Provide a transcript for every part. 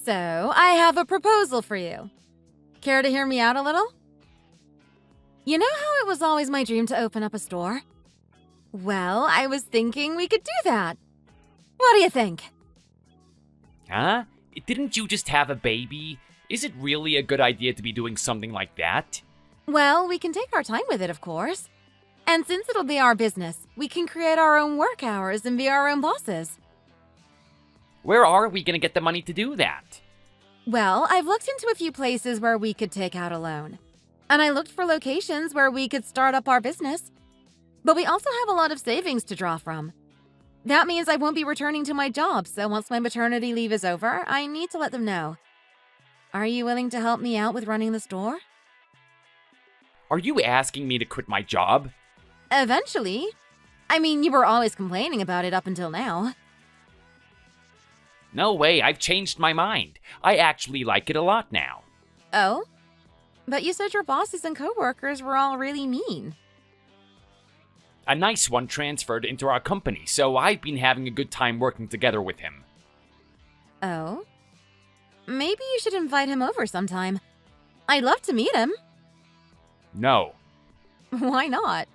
So, I have a proposal for you. Care to hear me out a little? You know how it was always my dream to open up a store? Well, I was thinking we could do that. What do you think? Huh? Didn't you just have a baby? Is it really a good idea to be doing something like that? Well, we can take our time with it, of course. And since it'll be our business, we can create our own work hours and be our own bosses. Where are we gonna get the money to do that? Well, I've looked into a few places where we could take out a loan. And I looked for locations where we could start up our business. But we also have a lot of savings to draw from. That means I won't be returning to my job, so once my maternity leave is over, I need to let them know. Are you willing to help me out with running the store? Are you asking me to quit my job? Eventually. I mean, you were always complaining about it up until now. No way, I've changed my mind. I actually like it a lot now. Oh? But you said your bosses and coworkers were all really mean. A nice one transferred into our company, so I've been having a good time working together with him. Oh? Maybe you should invite him over sometime. I'd love to meet him. No. Why not?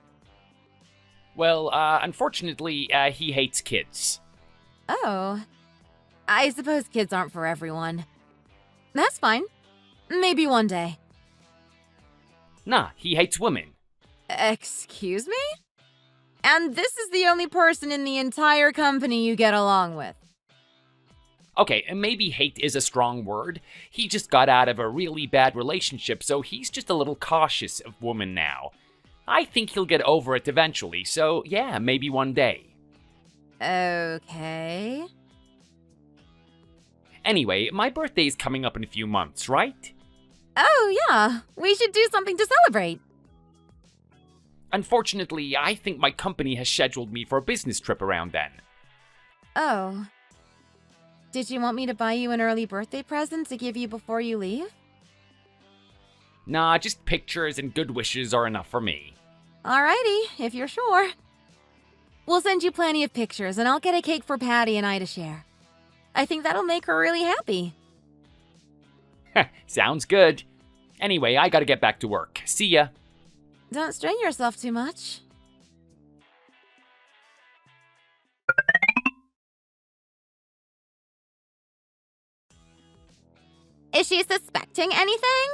Well, unfortunately, he hates kids. Oh. I suppose kids aren't for everyone. That's fine. Maybe one day. Nah, he hates women. Excuse me? And this is the only person in the entire company you get along with. Okay, maybe hate is a strong word. He just got out of a really bad relationship, so he's just a little cautious of women now. I think he'll get over it eventually, so yeah, maybe one day. Okay. Anyway, my birthday's coming up in a few months, right? Oh, yeah. We should do something to celebrate. Unfortunately, I think my company has scheduled me for a business trip around then. Oh. Did you want me to buy you an early birthday present to give you before you leave? Nah, just pictures and good wishes are enough for me. Alrighty, if you're sure. We'll send you plenty of pictures, and I'll get a cake for Patty and I to share. I think that'll make her really happy. Sounds good. Anyway, I gotta get back to work. See ya. Don't strain yourself too much. Is she suspecting anything?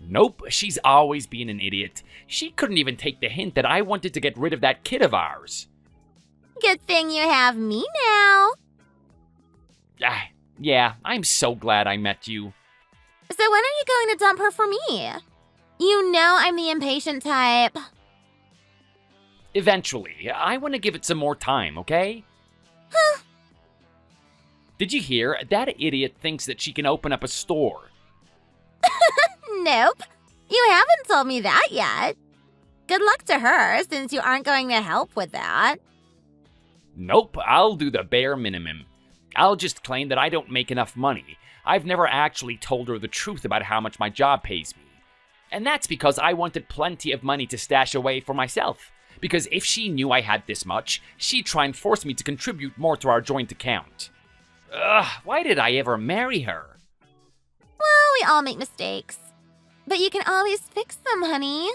Nope, she's always been an idiot. She couldn't even take the hint that I wanted to get rid of that kid of ours. Good thing you have me now. Yeah, I'm so glad I met you. So when are you going to dump her for me? You know I'm the impatient type. Eventually. I want to give it some more time, okay? Huh. Did you hear? That idiot thinks that she can open up a store. Nope. You haven't told me that yet. Good luck to her, since you aren't going to help with that. Nope, I'll do the bare minimum. I'll just claim that I don't make enough money. I've never actually told her the truth about how much my job pays me. And that's because I wanted plenty of money to stash away for myself. Because if she knew I had this much, she'd try and force me to contribute more to our joint account. Ugh, why did I ever marry her? Well, we all make mistakes. But you can always fix them, honey.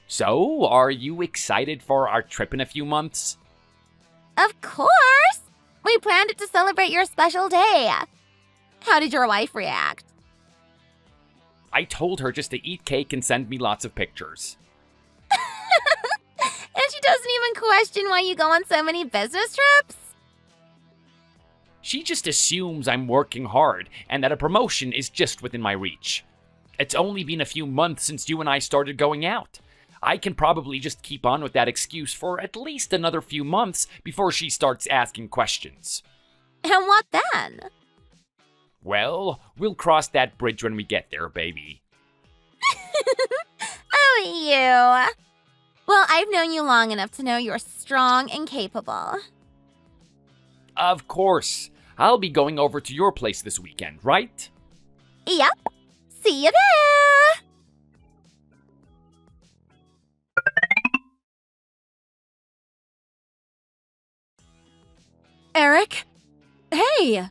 So, are you excited for our trip in a few months? Of course! We planned it to celebrate your special day. How did your wife react? I told her just to eat cake and send me lots of pictures. And she doesn't even question why you go on so many business trips? She just assumes I'm working hard and that a promotion is just within my reach. It's only been a few months since you and I started going out. I can probably just keep on with that excuse for at least another few months before she starts asking questions. And what then? Well, we'll cross that bridge when we get there, baby. Oh, you. Well, I've known you long enough to know you're strong and capable. Of course. I'll be going over to your place this weekend, right? Yep. See you there! Eric? Hey!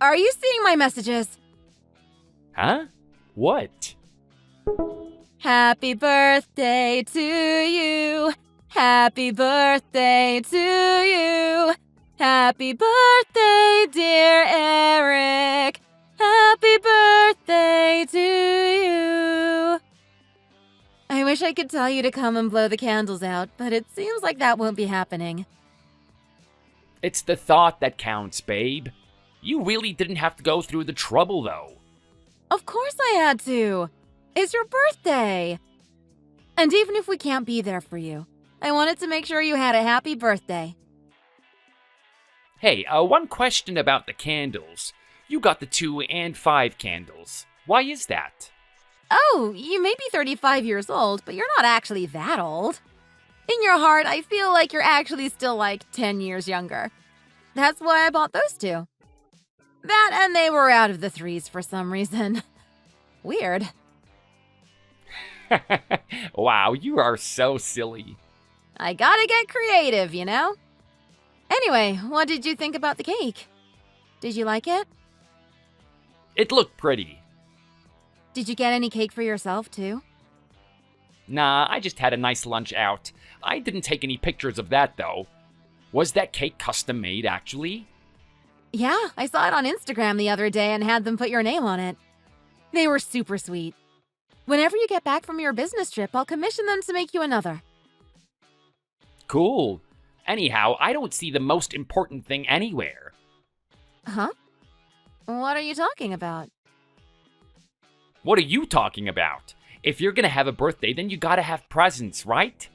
Are you seeing my messages? Huh? What? Happy birthday to you. Happy birthday to you. Happy birthday, dear Eric. Happy birthday to you. I wish I could tell you to come and blow the candles out, but it seems like that won't be happening. It's the thought that counts, babe. You really didn't have to go through the trouble, though. Of course I had to. It's your birthday. And even if we can't be there for you, I wanted to make sure you had a happy birthday. Hey, one question about the candles. You got the 2 and 5 candles. Why is that? Oh, you may be 35 years old, but you're not actually that old. In your heart, I feel like you're actually still like 10 years younger. That's why I bought those 2. That and they were out of the 3s for some reason. Weird. Wow, you are so silly. I gotta get creative, you know? Anyway, what did you think about the cake? Did you like it? It looked pretty. Did you get any cake for yourself, too? Nah, I just had a nice lunch out. I didn't take any pictures of that, though. Was that cake custom made, actually? Yeah, I saw it on Instagram the other day and had them put your name on it. They were super sweet. Whenever you get back from your business trip, I'll commission them to make you another. Cool. Anyhow, I don't see the most important thing anywhere. Huh? What are you talking about? What are you talking about? If you're gonna have a birthday, then you gotta have presents, right?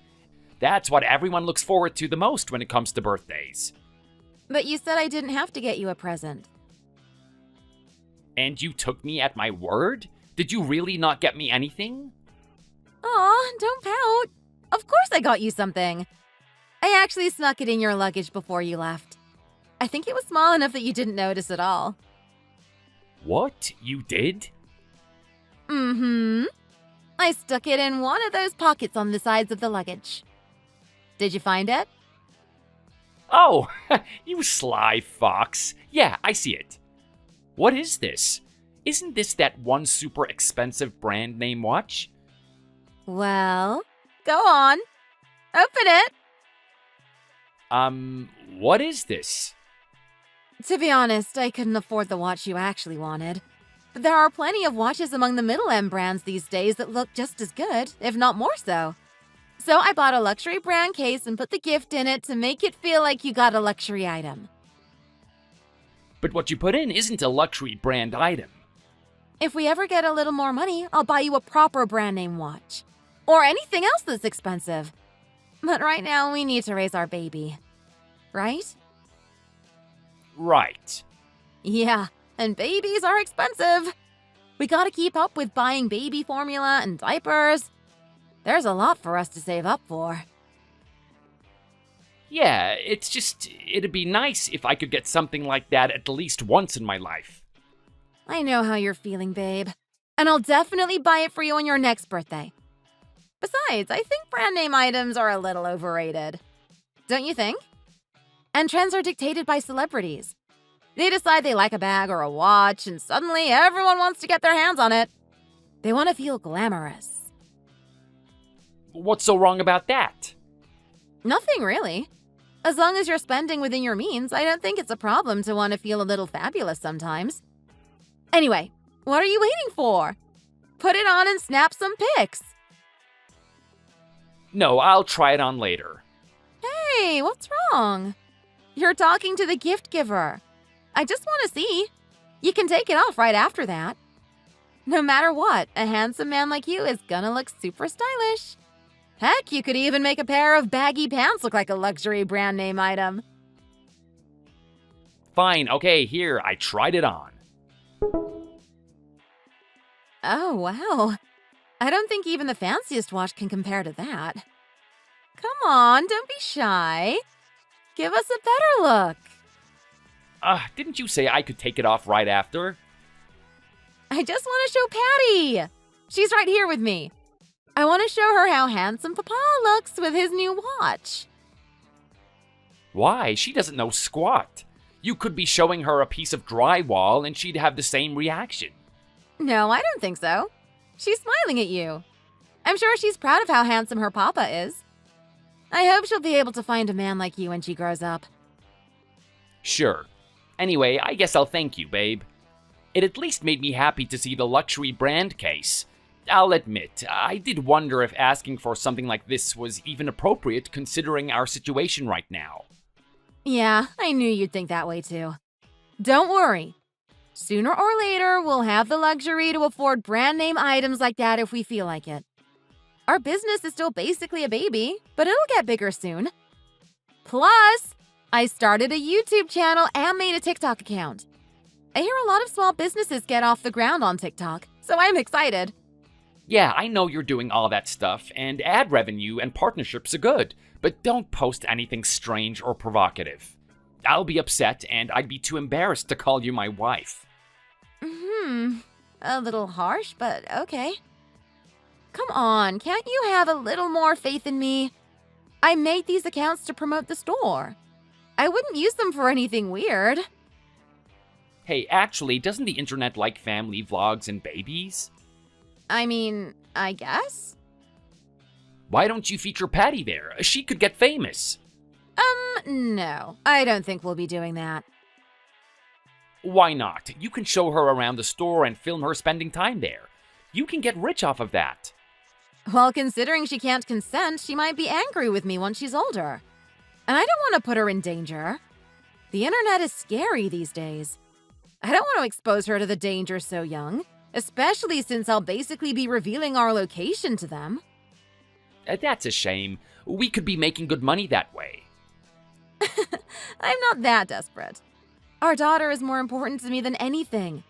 That's what everyone looks forward to the most when it comes to birthdays. But you said I didn't have to get you a present. And you took me at my word? Did you really not get me anything? Aw, don't pout. Of course I got you something. I actually snuck it in your luggage before you left. I think it was small enough that you didn't notice at all. What? You did? Mm-hmm. I stuck it in one of those pockets on the sides of the luggage. Did you find it? Oh, you sly fox. Yeah, I see it. What is this? Isn't this that one super expensive brand name watch? Well, go on. Open it. What is this? To be honest, I couldn't afford the watch you actually wanted. But there are plenty of watches among the middle-end brands these days that look just as good, if not more so. So I bought a luxury brand case and put the gift in it to make it feel like you got a luxury item. But what you put in isn't a luxury brand item. If we ever get a little more money, I'll buy you a proper brand name watch. Or anything else that's expensive. But right now, we need to raise our baby. Right? Right. Yeah, and babies are expensive. We gotta keep up with buying baby formula and diapers. There's a lot for us to save up for. Yeah, it'd be nice if I could get something like that at least once in my life. I know how you're feeling, babe. And I'll definitely buy it for you on your next birthday. Besides, I think brand name items are a little overrated. Don't you think? And trends are dictated by celebrities. They decide they like a bag or a watch, and suddenly everyone wants to get their hands on it. They want to feel glamorous. What's so wrong about that? Nothing really. As long as you're spending within your means, I don't think it's a problem to want to feel a little fabulous sometimes. Anyway, what are you waiting for? Put it on and snap some pics. No, I'll try it on later. Hey, what's wrong? You're talking to the gift giver. I just want to see. You can take it off right after that. No matter what, a handsome man like you is gonna look super stylish. Heck, you could even make a pair of baggy pants look like a luxury brand name item. Fine, okay, here, I tried it on. Oh, wow. I don't think even the fanciest watch can compare to that. Come on, don't be shy. Give us a better look. Didn't you say I could take it off right after? I just want to show Patty. She's right here with me. I want to show her how handsome Papa looks with his new watch. Why? She doesn't know squat. You could be showing her a piece of drywall and she'd have the same reaction. No, I don't think so. She's smiling at you. I'm sure she's proud of how handsome her papa is. I hope she'll be able to find a man like you when she grows up. Sure. Anyway, I guess I'll thank you, babe. It at least made me happy to see the luxury brand case. I'll admit, I did wonder if asking for something like this was even appropriate considering our situation right now. Yeah, I knew you'd think that way too. Don't worry. Sooner or later, we'll have the luxury to afford brand name items like that if we feel like it. Our business is still basically a baby, but it'll get bigger soon. Plus, I started a YouTube channel and made a TikTok account. I hear a lot of small businesses get off the ground on TikTok, so I'm excited. Yeah, I know you're doing all that stuff, and ad revenue and partnerships are good, but don't post anything strange or provocative. I'll be upset, and I'd be too embarrassed to call you my wife. A little harsh, but okay. Come on, can't you have a little more faith in me? I made these accounts to promote the store. I wouldn't use them for anything weird. Hey, actually, doesn't the internet like family vlogs and babies? I mean, I guess? Why don't you feature Patty there? She could get famous. No. I don't think we'll be doing that. Why not? You can show her around the store and film her spending time there. You can get rich off of that. Well, considering she can't consent, she might be angry with me once she's older. And I don't want to put her in danger. The internet is scary these days. I don't want to expose her to the danger so young, especially since I'll basically be revealing our location to them. That's a shame. We could be making good money that way. I'm not that desperate. Our daughter is more important to me than anything.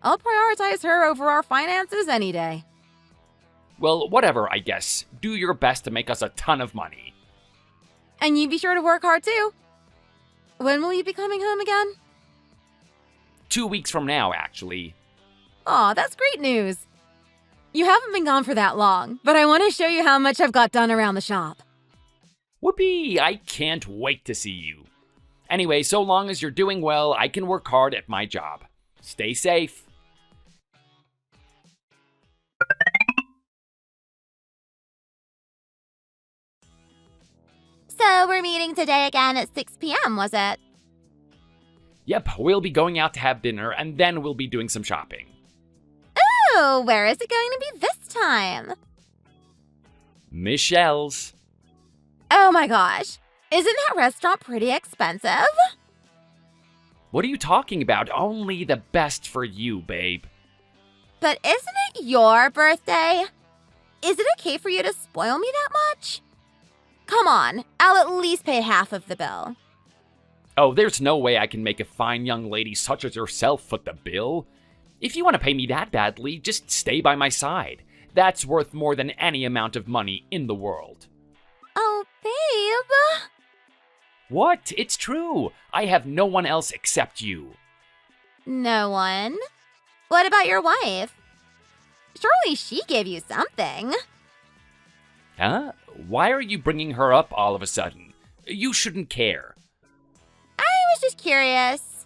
I'll prioritize her over our finances any day. Well, whatever, I guess. Do your best to make us a ton of money. And you be sure to work hard too. When will you be coming home again? 2 weeks from now, actually. Aw, that's great news. You haven't been gone for that long, but I want to show you how much I've got done around the shop. Whoopee! I can't wait to see you. Anyway, so long as you're doing well, I can work hard at my job. Stay safe. So we're meeting today again at 6 p.m., was it? Yep, we'll be going out to have dinner, and then we'll be doing some shopping. Ooh, where is it going to be this time? Michelle's. Oh my gosh. Isn't that restaurant pretty expensive? What are you talking about? Only the best for you, babe. But isn't it your birthday? Is it okay for you to spoil me that much? Come on, I'll at least pay half of the bill. Oh, there's no way I can make a fine young lady such as yourself foot the bill. If you want to pay me that badly, just stay by my side. That's worth more than any amount of money in the world. Oh, babe. What? It's true. I have no one else except you. No one? What about your wife? Surely she gave you something. Huh? Why are you bringing her up all of a sudden? You shouldn't care. I was just curious.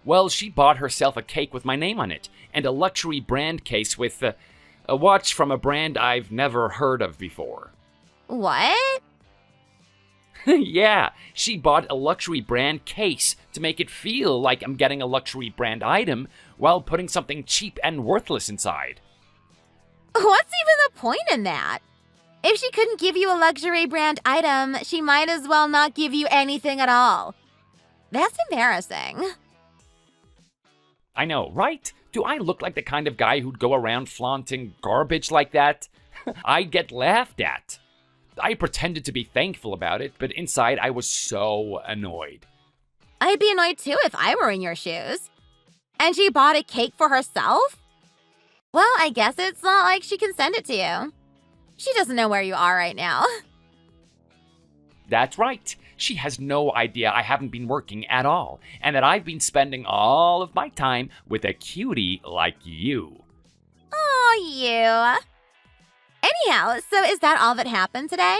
Well, she bought herself a cake with my name on it, and a luxury brand case with a watch from a brand I've never heard of before. What? Yeah, she bought a luxury brand case to make it feel like I'm getting a luxury brand item while putting something cheap and worthless inside. What's even the point in that? If she couldn't give you a luxury brand item, she might as well not give you anything at all. That's embarrassing. I know, right? Do I look like the kind of guy who'd go around flaunting garbage like that? I'd get laughed at. I pretended to be thankful about it, but inside I was so annoyed. I'd be annoyed too if I were in your shoes. And she bought a cake for herself? Well, I guess it's not like she can send it to you. She doesn't know where you are right now. That's right. She has no idea I haven't been working at all, and that I've been spending all of my time with a cutie like you. Oh, you. Anyhow, so is that all that happened today?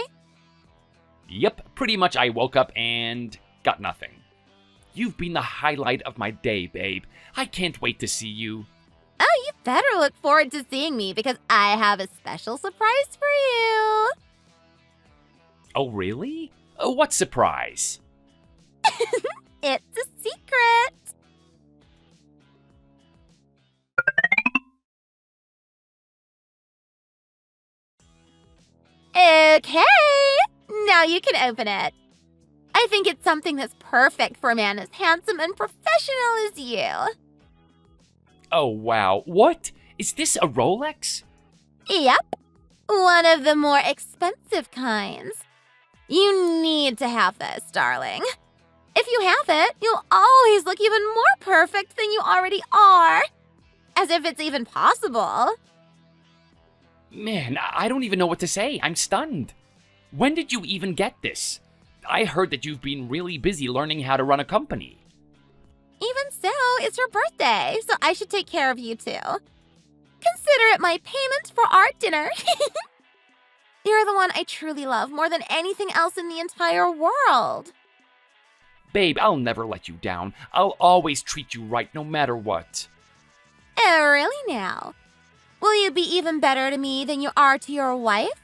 Yep, pretty much I woke up and got nothing. You've been the highlight of my day, babe. I can't wait to see you. Oh, you better look forward to seeing me because I have a special surprise for you. Oh, really? What surprise? It's a secret. Okay, now you can open it. I think it's something that's perfect for a man as handsome and professional as you. Oh, wow. What? Is this a Rolex? Yep, one of the more expensive kinds. You need to have this, darling. If you have it, you'll always look even more perfect than you already are. As if it's even possible. Man, I don't even know what to say. I'm stunned. When did you even get this? I heard that you've been really busy learning how to run a company. Even so, it's your birthday, so I should take care of you too. Consider it my payment for our dinner. You're the one I truly love more than anything else in the entire world. Babe, I'll never let you down. I'll always treat you right no matter what. Oh, really now? Will you be even better to me than you are to your wife?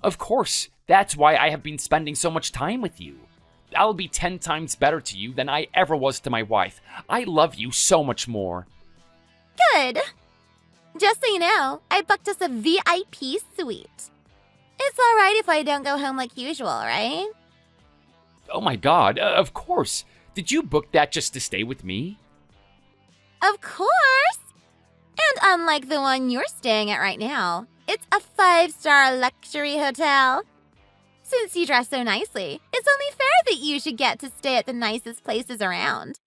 Of course. That's why I have been spending so much time with you. I'll be 10 times better to you than I ever was to my wife. I love you so much more. Good. Just so you know, I booked us a VIP suite. It's alright if I don't go home like usual, right? Oh my god, of course. Did you book that just to stay with me? Of course! And unlike the one you're staying at right now, it's a 5-star luxury hotel. Since you dress so nicely, it's only fair that you should get to stay at the nicest places around.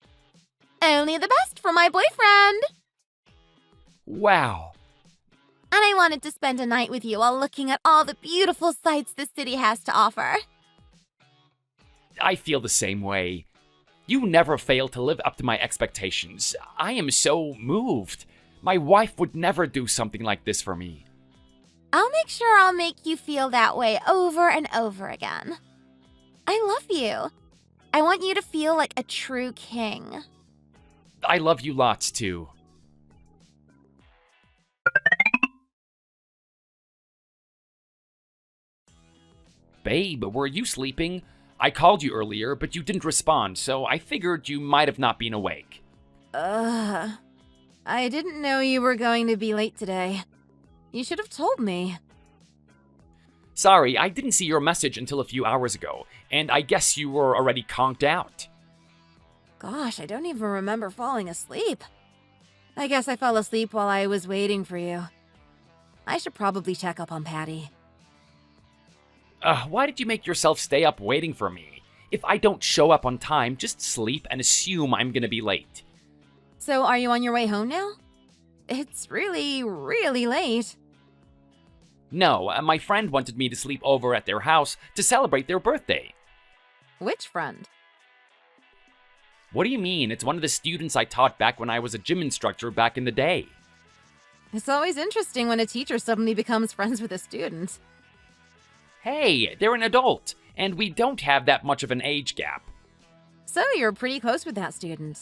Only the best for my boyfriend! Wow. And I wanted to spend a night with you while looking at all the beautiful sights the city has to offer. I feel the same way. You never fail to live up to my expectations. I am so moved. My wife would never do something like this for me. I'll make sure I'll make you feel that way over and over again. I love you. I want you to feel like a true king. I love you lots too. Babe, were you sleeping? I called you earlier, but you didn't respond, so I figured you might have not been awake. I didn't know you were going to be late today. You should have told me. Sorry, I didn't see your message until a few hours ago, and I guess you were already conked out. Gosh, I don't even remember falling asleep. I guess I fell asleep while I was waiting for you. I should probably check up on Patty. Why did you make yourself stay up waiting for me? If I don't show up on time, just sleep and assume I'm gonna be late. So are you on your way home now? It's really, really late. No, my friend wanted me to sleep over at their house to celebrate their birthday. Which friend? What do you mean? It's one of the students I taught back when I was a gym instructor back in the day. It's always interesting when a teacher suddenly becomes friends with a student. Hey, they're an adult, and we don't have that much of an age gap. So you're pretty close with that student.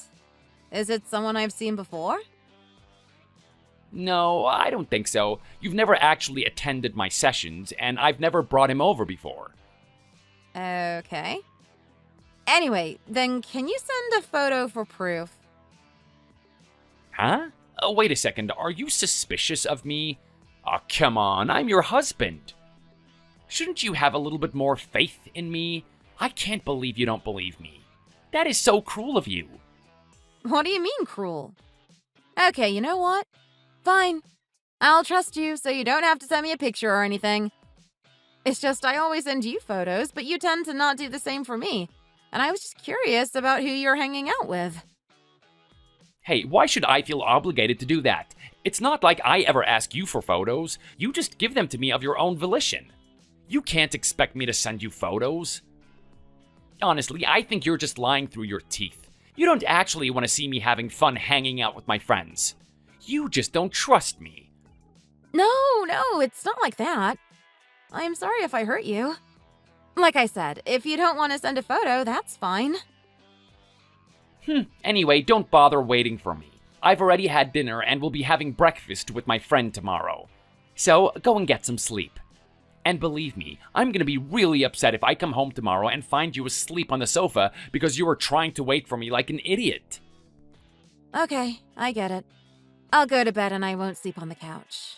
Is it someone I've seen before? No, I don't think so. You've never actually attended my sessions, and I've never brought him over before. Okay. Anyway, then can you send a photo for proof? Huh? Wait a second, are you suspicious of me? Oh, come on, I'm your husband. Shouldn't you have a little bit more faith in me? I can't believe you don't believe me. That is so cruel of you. What do you mean, cruel? Okay, you know what? Fine. I'll trust you, so you don't have to send me a picture or anything. It's just I always send you photos, but you tend to not do the same for me. And I was just curious about who you're hanging out with. Hey, why should I feel obligated to do that? It's not like I ever ask you for photos. You just give them to me of your own volition. You can't expect me to send you photos. Honestly, I think you're just lying through your teeth. You don't actually want to see me having fun hanging out with my friends. You just don't trust me. No, it's not like that. I'm sorry if I hurt you. Like I said, if you don't want to send a photo, that's fine. Anyway, don't bother waiting for me. I've already had dinner and will be having breakfast with my friend tomorrow. So, go and get some sleep. And believe me, I'm gonna be really upset if I come home tomorrow and find you asleep on the sofa because you were trying to wait for me like an idiot. Okay, I get it. I'll go to bed and I won't sleep on the couch.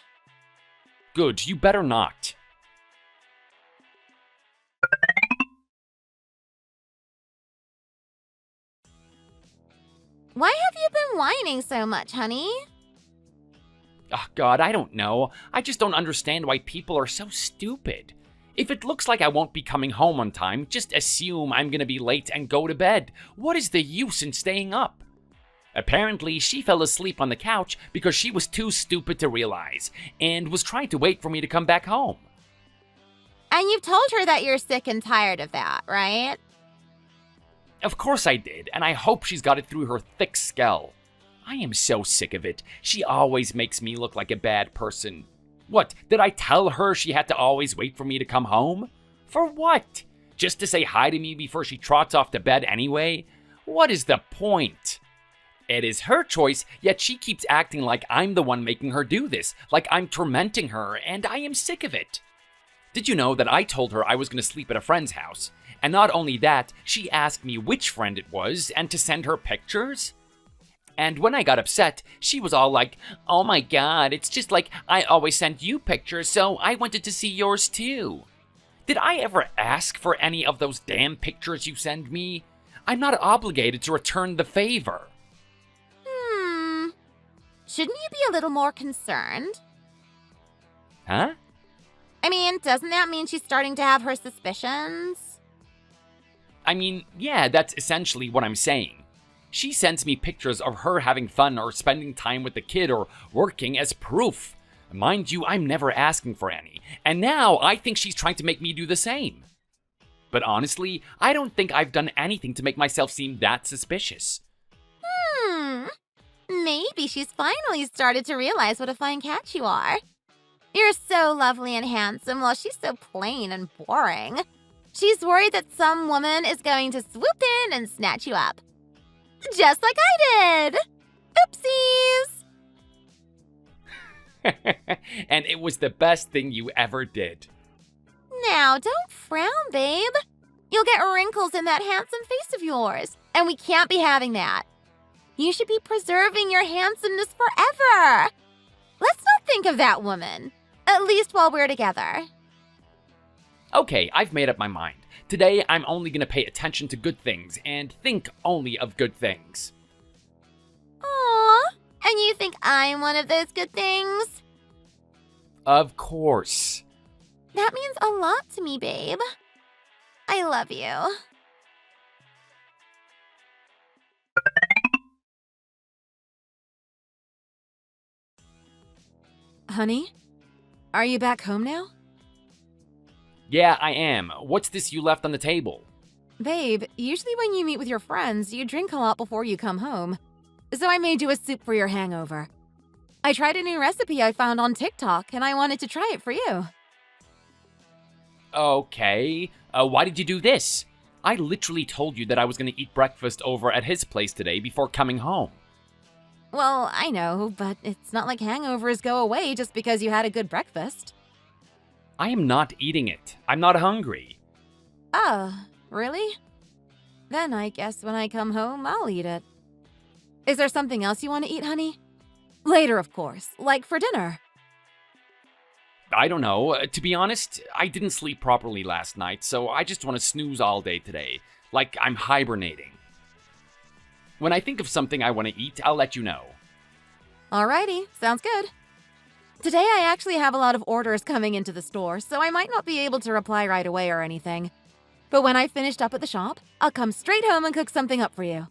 Good, you better not. Why have you been whining so much, honey? Oh, God, I don't know. I just don't understand why people are so stupid. If it looks like I won't be coming home on time, just assume I'm gonna be late and go to bed. What is the use in staying up? Apparently, she fell asleep on the couch because she was too stupid to realize, and was trying to wait for me to come back home. And you've told her that you're sick and tired of that, right? Of course I did, and I hope she's got it through her thick skull. I am so sick of it. She always makes me look like a bad person. What, did I tell her she had to always wait for me to come home? For what? Just to say hi to me before she trots off to bed anyway? What is the point? It is her choice, yet she keeps acting like I'm the one making her do this, like I'm tormenting her, and I am sick of it. Did you know that I told her I was going to sleep at a friend's house? And not only that, she asked me which friend it was and to send her pictures? And when I got upset, she was all like, "Oh my God, it's just like I always send you pictures, so I wanted to see yours too." Did I ever ask for any of those damn pictures you send me? I'm not obligated to return the favor. Shouldn't you be a little more concerned? Huh? I mean, doesn't that mean she's starting to have her suspicions? I mean, yeah, that's essentially what I'm saying. She sends me pictures of her having fun or spending time with the kid or working as proof. Mind you, I'm never asking for any. And now I think she's trying to make me do the same. But honestly, I don't think I've done anything to make myself seem that suspicious. Maybe she's finally started to realize what a fine catch you are. You're so lovely and handsome while she's so plain and boring. She's worried that some woman is going to swoop in and snatch you up. Just like I did! Oopsies! And it was the best thing you ever did. Now, don't frown, babe. You'll get wrinkles in that handsome face of yours, and we can't be having that. You should be preserving your handsomeness forever. Let's not think of that woman, at least while we're together. Okay, I've made up my mind. Today, I'm only gonna pay attention to good things and think only of good things. Aww, and you think I'm one of those good things? Of course. That means a lot to me, babe. I love you. Honey, are you back home now? Yeah, I am. What's this you left on the table? Babe, usually when you meet with your friends, you drink a lot before you come home. So I made you a soup for your hangover. I tried a new recipe I found on TikTok, and I wanted to try it for you. Okay. Why did you do this? I literally told you that I was going to eat breakfast over at his place today before coming home. Well, I know, but it's not like hangovers go away just because you had a good breakfast. I am not eating it. I'm not hungry. Oh, really? Then I guess when I come home, I'll eat it. Is there something else you want to eat, honey? Later, of course, like for dinner. I don't know. To be honest, I didn't sleep properly last night, so I just want to snooze all day today. Like I'm hibernating. When I think of something I want to eat, I'll let you know. Alrighty, sounds good. Today I actually have a lot of orders coming into the store, so I might not be able to reply right away or anything. But when I've finished up at the shop, I'll come straight home and cook something up for you.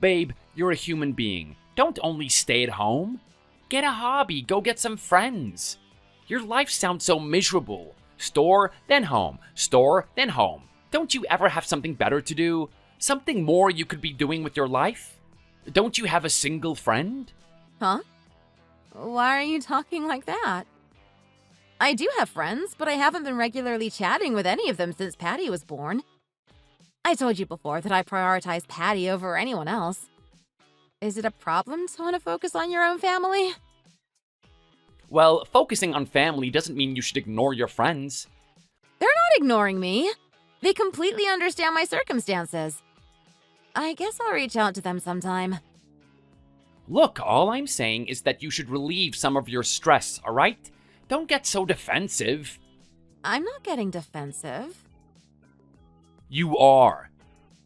Babe, you're a human being. Don't only stay at home. Get a hobby, go get some friends. Your life sounds so miserable. Store, then home. Store, then home. Don't you ever have something better to do? Something more you could be doing with your life? Don't you have a single friend? Huh? Why are you talking like that? I do have friends, but I haven't been regularly chatting with any of them since Patty was born. I told you before that I prioritize Patty over anyone else. Is it a problem to want to focus on your own family? Well, focusing on family doesn't mean you should ignore your friends. They're not ignoring me. They completely understand my circumstances. I guess I'll reach out to them sometime. Look, all I'm saying is that you should relieve some of your stress, alright? Don't get so defensive. I'm not getting defensive. You are.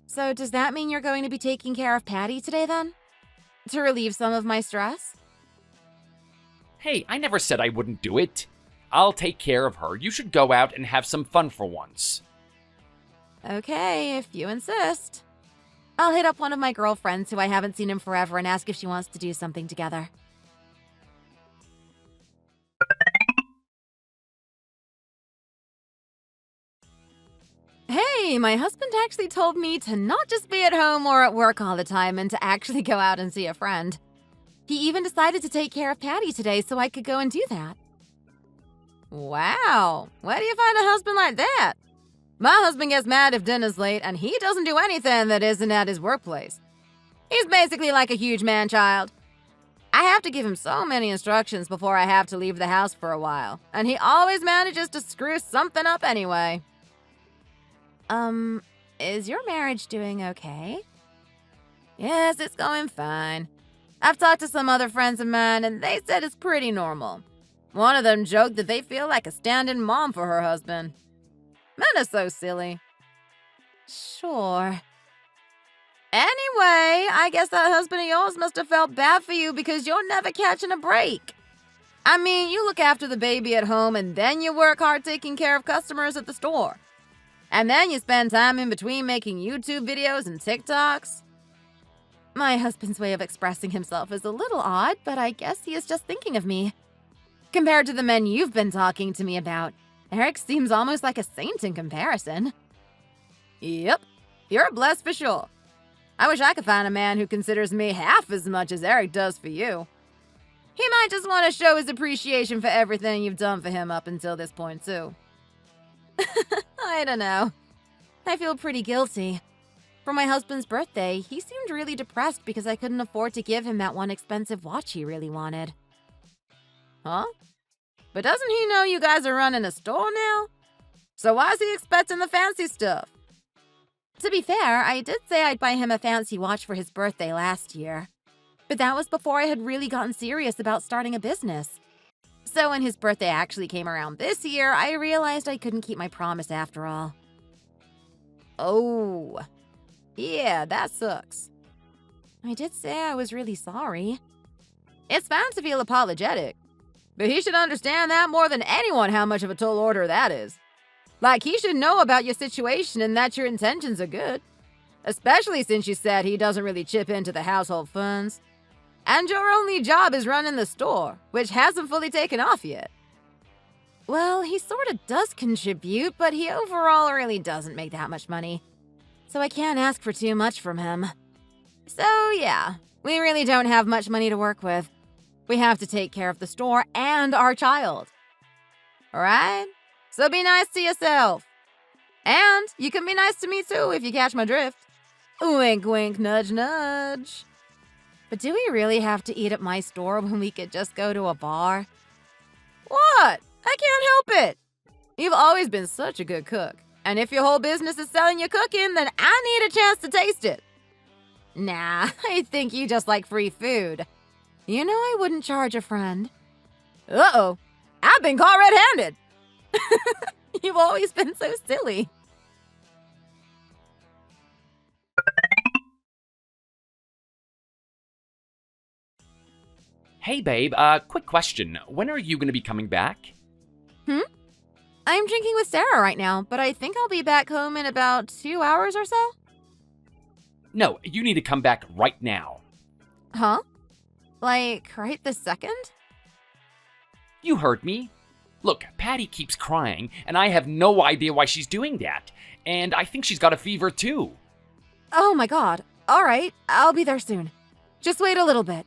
So does that mean you're going to be taking care of Patty today then? To relieve some of my stress? Hey, I never said I wouldn't do it. I'll take care of her. You should go out and have some fun for once. Okay, if you insist. I'll hit up one of my girlfriends who I haven't seen in forever and ask if she wants to do something together. Hey, my husband actually told me to not just be at home or at work all the time and to actually go out and see a friend. He even decided to take care of Patty today so I could go and do that. Wow, where do you find a husband like that? My husband gets mad if dinner's late and he doesn't do anything that isn't at his workplace. He's basically like a huge man-child. I have to give him so many instructions before I have to leave the house for a while, and he always manages to screw something up anyway. Is your marriage doing okay? Yes, it's going fine. I've talked to some other friends of mine, and they said it's pretty normal. One of them joked that they feel like a stand-in mom for her husband. Men are so silly. Sure. Anyway, I guess that husband of yours must have felt bad for you because you're never catching a break. I mean, you look after the baby at home, and then you work hard taking care of customers at the store. And then you spend time in between making YouTube videos and TikToks. My husband's way of expressing himself is a little odd, but I guess he is just thinking of me. Compared to the men you've been talking to me about, Eric seems almost like a saint in comparison. Yep, you're blessed for sure. I wish I could find a man who considers me half as much as Eric does for you. He might just want to show his appreciation for everything you've done for him up until this point, too. I don't know. I feel pretty guilty. For my husband's birthday, he seemed really depressed because I couldn't afford to give him that one expensive watch he really wanted. Huh? But doesn't he know you guys are running a store now? So why is he expecting the fancy stuff? To be fair, I did say I'd buy him a fancy watch for his birthday last year. But that was before I had really gotten serious about starting a business. So when his birthday actually came around this year, I realized I couldn't keep my promise after all. Oh, yeah, that sucks. I did say I was really sorry. It's fine to feel apologetic, but he should understand that more than anyone how much of a tall order that is. Like, he should know about your situation and that your intentions are good. Especially since you said he doesn't really chip into the household funds. And your only job is running the store, which hasn't fully taken off yet. Well, he sort of does contribute, but he overall really doesn't make that much money. So I can't ask for too much from him. So yeah, we really don't have much money to work with. We have to take care of the store and our child. Alright? So be nice to yourself. And you can be nice to me too if you catch my drift. Wink, wink, nudge, nudge. But do we really have to eat at my store when we could just go to a bar? What? I can't help it. You've always been such a good cook. And if your whole business is selling your cooking, then I need a chance to taste it. Nah, I think you just like free food. You know I wouldn't charge a friend. Uh-oh. I've been caught red-handed. You've always been so silly. Hey, babe, quick question. When are you going to be coming back? I'm drinking with Sarah right now, but I think I'll be back home in about 2 hours or so. No, you need to come back right now. Huh? Like, right this second? You heard me. Look, Patty keeps crying, and I have no idea why she's doing that. And I think she's got a fever, too. Oh my god. All right, I'll be there soon. Just wait a little bit.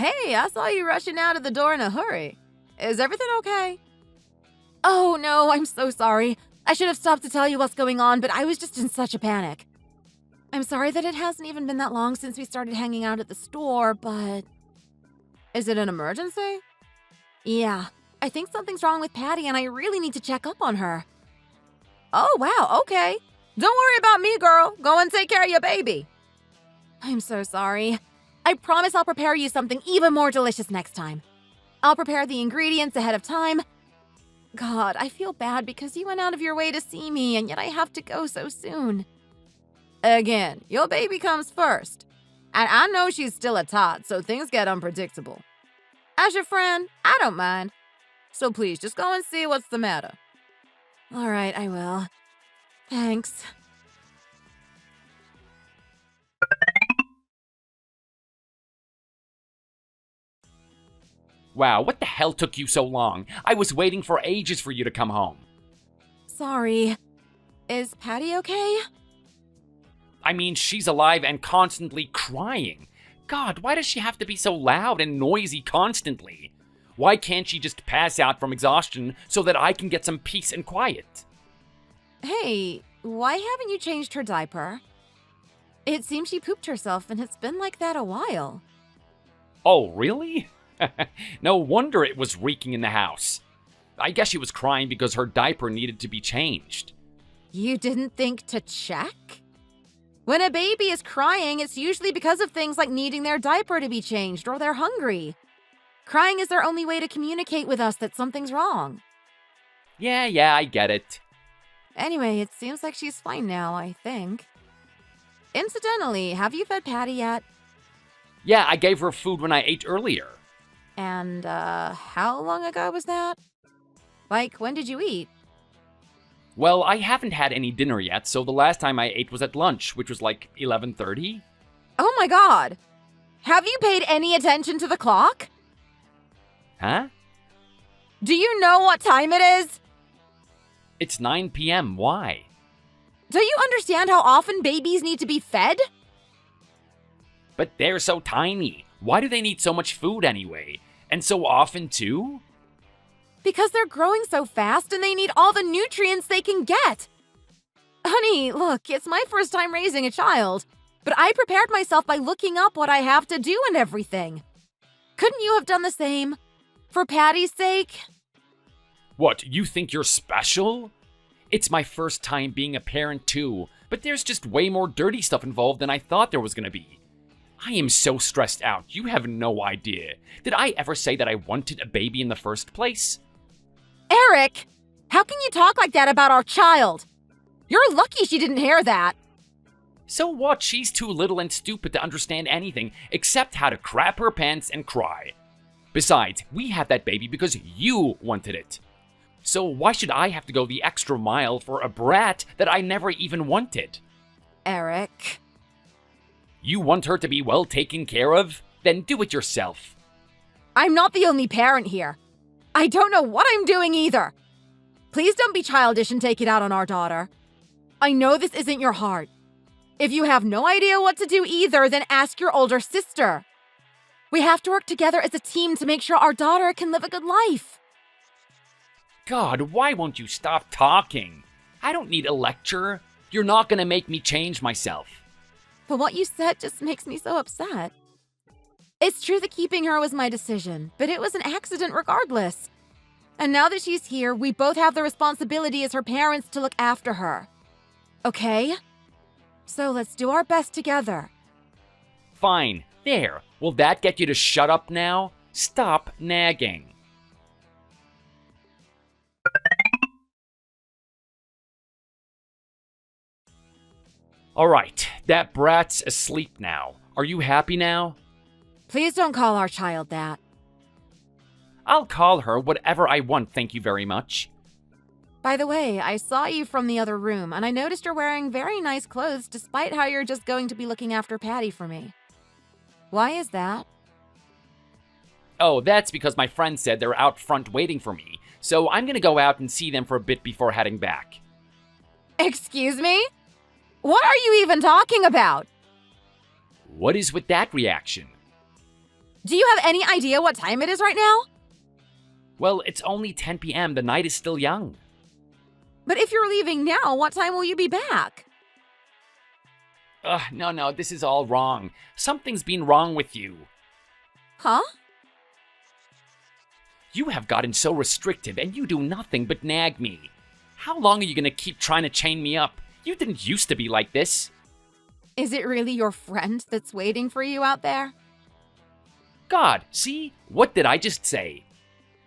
Hey, I saw you rushing out of the door in a hurry. Is everything okay? Oh, no, I'm so sorry. I should have stopped to tell you what's going on, but I was just in such a panic. I'm sorry that it hasn't even been that long since we started hanging out at the store, but... Is it an emergency? Yeah, I think something's wrong with Patty and I really need to check up on her. Oh, wow, okay. Don't worry about me, girl. Go and take care of your baby. I'm so sorry. I promise I'll prepare you something even more delicious next time. I'll prepare the ingredients ahead of time. God, I feel bad because you went out of your way to see me and yet I have to go so soon. Again, your baby comes first. And I know she's still a tot, so things get unpredictable. As your friend, I don't mind. So please, just go and see what's the matter. All right, I will. Thanks. Wow, what the hell took you so long? I was waiting for ages for you to come home. Sorry. Is Patty okay? I mean, she's alive and constantly crying. God, why does she have to be so loud and noisy constantly? Why can't she just pass out from exhaustion so that I can get some peace and quiet? Hey, why haven't you changed her diaper? It seems she pooped herself and it's been like that a while. Oh, really? No wonder it was reeking in the house. I guess she was crying because her diaper needed to be changed. You didn't think to check? When a baby is crying, it's usually because of things like needing their diaper to be changed or they're hungry. Crying is their only way to communicate with us that something's wrong. Yeah, I get it. Anyway, it seems like she's fine now, I think. Incidentally, have you fed Patty yet? Yeah, I gave her food when I ate earlier. And, how long ago was that? Like, when did you eat? Well, I haven't had any dinner yet, so the last time I ate was at lunch, which was like 11:30. Oh my god! Have you paid any attention to the clock? Huh? Do you know what time it is? It's 9 p.m. Why? Do you understand how often babies need to be fed? But they're so tiny. Why do they need so much food anyway? And so often, too? Because they're growing so fast and they need all the nutrients they can get. Honey, look, it's my first time raising a child, but I prepared myself by looking up what I have to do and everything. Couldn't you have done the same? For Patty's sake? What, you think you're special? It's my first time being a parent, too, but there's just way more dirty stuff involved than I thought there was gonna be. I am so stressed out, you have no idea. Did I ever say that I wanted a baby in the first place? Eric, how can you talk like that about our child? You're lucky she didn't hear that. So what? She's too little and stupid to understand anything except how to crap her pants and cry. Besides, we had that baby because you wanted it. So why should I have to go the extra mile for a brat that I never even wanted? Eric. You want her to be well taken care of? Then do it yourself. I'm not the only parent here. I don't know what I'm doing either. Please don't be childish and take it out on our daughter. I know this isn't your heart. If you have no idea what to do either, then ask your older sister. We have to work together as a team to make sure our daughter can live a good life. God, why won't you stop talking? I don't need a lecture. You're not gonna make me change myself. But what you said just makes me so upset. It's true that keeping her was my decision, but it was an accident regardless. And now that she's here, we both have the responsibility as her parents to look after her. Okay? So let's do our best together. Fine. There. Will that get you to shut up now? Stop nagging. Alright, that brat's asleep now. Are you happy now? Please don't call our child that. I'll call her whatever I want, thank you very much. By the way, I saw you from the other room, and I noticed you're wearing very nice clothes despite how you're just going to be looking after Patty for me. Why is that? Oh, that's because my friends said they're out front waiting for me, so I'm gonna go out and see them for a bit before heading back. Excuse me? What are you even talking about? What is with that reaction? Do you have any idea what time it is right now? Well, it's only 10 p.m. The night is still young. But if you're leaving now, what time will you be back? No, this is all wrong. Something's been wrong with you. Huh? You have gotten so restrictive and you do nothing but nag me. How long are you gonna keep trying to chain me up? You didn't used to be like this. Is it really your friend that's waiting for you out there? God, see? What did I just say?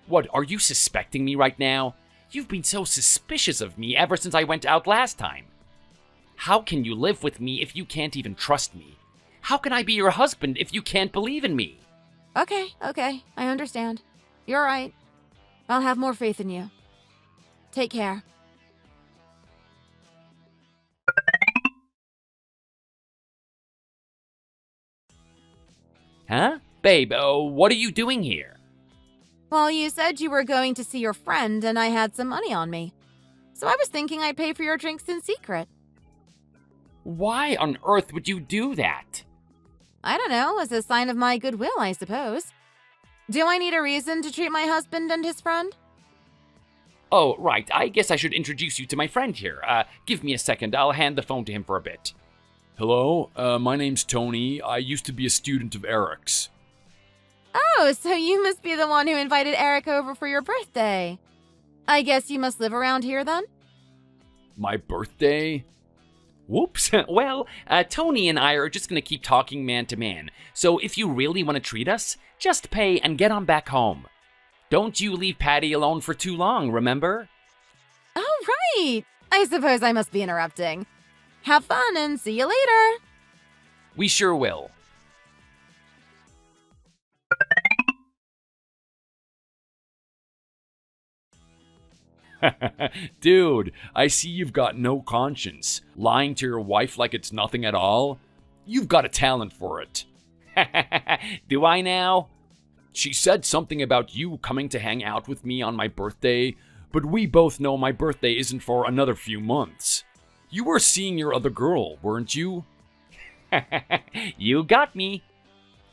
What, are you suspecting me right now? You've been so suspicious of me ever since I went out last time. How can you live with me if you can't even trust me? How can I be your husband if you can't believe in me? Okay, I understand. You're right. I'll have more faith in you. Take care. Huh? Babe, what are you doing here? Well, you said you were going to see your friend and I had some money on me. So I was thinking I'd pay for your drinks in secret. Why on earth would you do that? I don't know, as a sign of my goodwill, I suppose. Do I need a reason to treat my husband and his friend? Oh, right. I guess I should introduce you to my friend here. Give me a second. I'll hand the phone to him for a bit. Hello, my name's Tony. I used to be a student of Eric's. Oh, so you must be the one who invited Eric over for your birthday. I guess you must live around here then? My birthday? Whoops. Well, Tony and I are just gonna keep talking man to man. So if you really want to treat us, just pay and get on back home. Don't you leave Patty alone for too long, remember? Oh, right. I suppose I must be interrupting. Have fun and see you later. We sure will. Dude, I see you've got no conscience. Lying to your wife like it's nothing at all? You've got a talent for it. Do I now? She said something about you coming to hang out with me on my birthday, but we both know my birthday isn't for another few months. You were seeing your other girl, weren't you? You got me.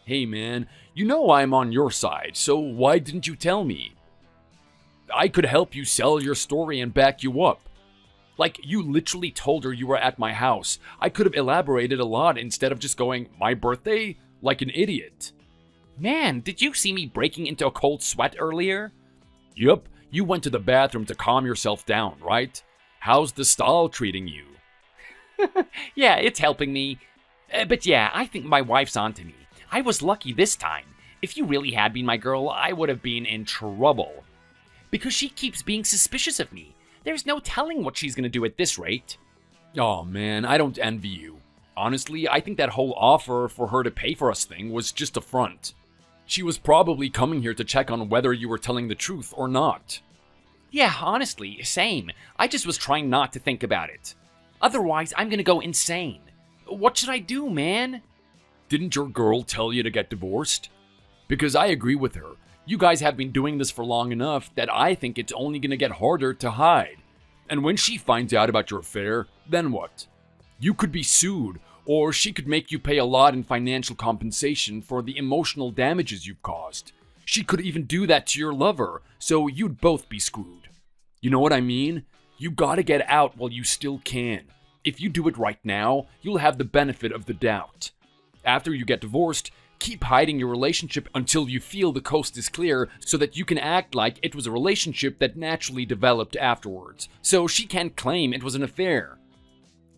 Hey man, you know I'm on your side, so why didn't you tell me? I could help you sell your story and back you up. Like, you literally told her you were at my house. I could have elaborated a lot instead of just going, my birthday? Like an idiot. Man, did you see me breaking into a cold sweat earlier? Yup, you went to the bathroom to calm yourself down, right? How's the stall treating you? Yeah, it's helping me. But yeah, I think my wife's onto me. I was lucky this time. If you really had been my girl, I would have been in trouble. Because she keeps being suspicious of me. There's no telling what she's gonna do at this rate. Oh man, I don't envy you. Honestly, I think that whole offer for her to pay for us thing was just a front. She was probably coming here to check on whether you were telling the truth or not. Yeah, honestly, same. I just was trying not to think about it. Otherwise, I'm gonna go insane. What should I do, man? Didn't your girl tell you to get divorced? Because I agree with her. You guys have been doing this for long enough that I think it's only gonna get harder to hide. And when she finds out about your affair, then what? You could be sued, or she could make you pay a lot in financial compensation for the emotional damages you've caused. She could even do that to your lover, so you'd both be screwed. You know what I mean? You gotta get out while you still can. If you do it right now, you'll have the benefit of the doubt. After you get divorced, keep hiding your relationship until you feel the coast is clear so that you can act like it was a relationship that naturally developed afterwards, so she can't claim it was an affair.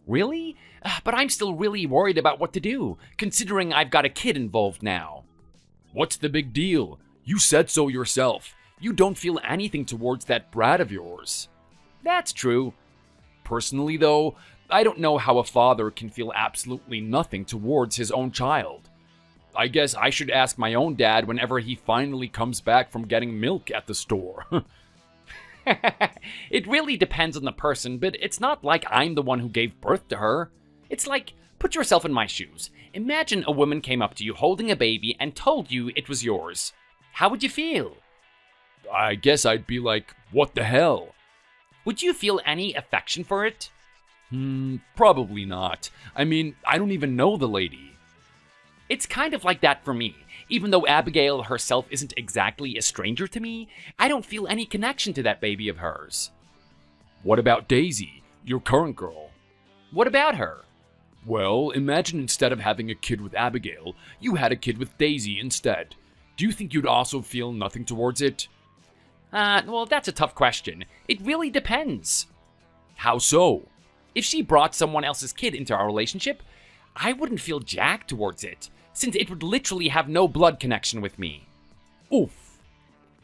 Really? But I'm still really worried about what to do, considering I've got a kid involved now. What's the big deal? You said so yourself. You don't feel anything towards that brat of yours. That's true. Personally, though, I don't know how a father can feel absolutely nothing towards his own child. I guess I should ask my own dad whenever he finally comes back from getting milk at the store. It really depends on the person, but it's not like I'm the one who gave birth to her. It's like, put yourself in my shoes. Imagine a woman came up to you holding a baby and told you it was yours. How would you feel? I guess I'd be like, what the hell? Would you feel any affection for it? Probably not. I mean, I don't even know the lady. It's kind of like that for me. Even though Abigail herself isn't exactly a stranger to me, I don't feel any connection to that baby of hers. What about Daisy, your current girl? What about her? Well, imagine instead of having a kid with Abigail, you had a kid with Daisy instead. Do you think you'd also feel nothing towards it? Well, that's a tough question. It really depends. How so? If she brought someone else's kid into our relationship, I wouldn't feel jack towards it, since it would literally have no blood connection with me. Oof.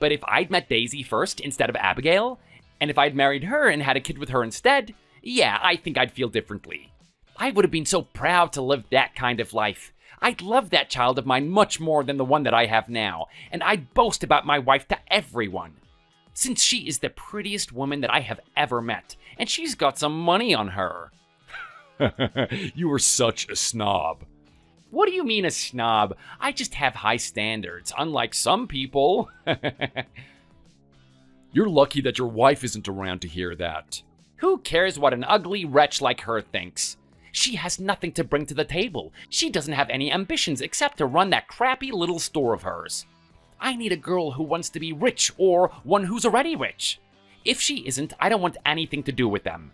But if I'd met Daisy first instead of Abigail, and if I'd married her and had a kid with her instead, yeah, I think I'd feel differently. I would have been so proud to live that kind of life. I'd love that child of mine much more than the one that I have now, and I'd boast about my wife to everyone. Since she is the prettiest woman that I have ever met, and she's got some money on her. You are such a snob. What do you mean a snob? I just have high standards, unlike some people. You're lucky that your wife isn't around to hear that. Who cares what an ugly wretch like her thinks? She has nothing to bring to the table. She doesn't have any ambitions except to run that crappy little store of hers. I need a girl who wants to be rich or one who's already rich. If she isn't, I don't want anything to do with them.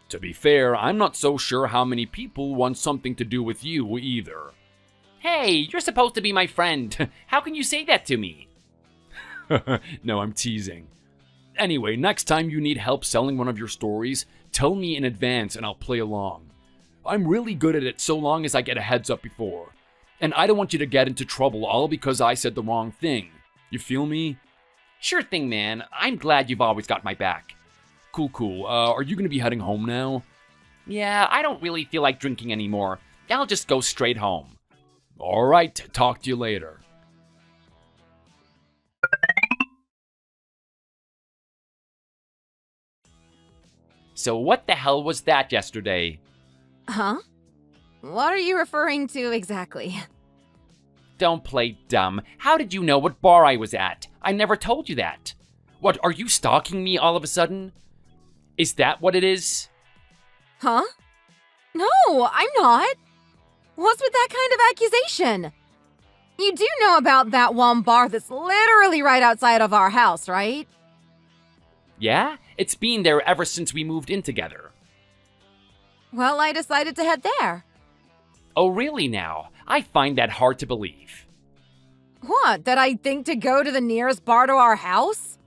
To be fair, I'm not so sure how many people want something to do with you either. Hey, you're supposed to be my friend. How can you say that to me? No, I'm teasing. Anyway, next time you need help selling one of your stories, tell me in advance and I'll play along. I'm really good at it so long as I get a heads up before. And I don't want you to get into trouble all because I said the wrong thing. You feel me? Sure thing, man. I'm glad you've always got my back. Cool. Are you going to be heading home now? Yeah, I don't really feel like drinking anymore. I'll just go straight home. All right, talk to you later. So what the hell was that yesterday? Huh? What are you referring to exactly? Don't play dumb. How did you know what bar I was at? I never told you that. What, are you stalking me all of a sudden? Is that what it is? Huh? No, I'm not. What's with that kind of accusation? You do know about that one bar that's literally right outside of our house, right? Yeah? It's been there ever since we moved in together. Well, I decided to head there. Oh, really now? I find that hard to believe. What, that I think to go to the nearest bar to our house?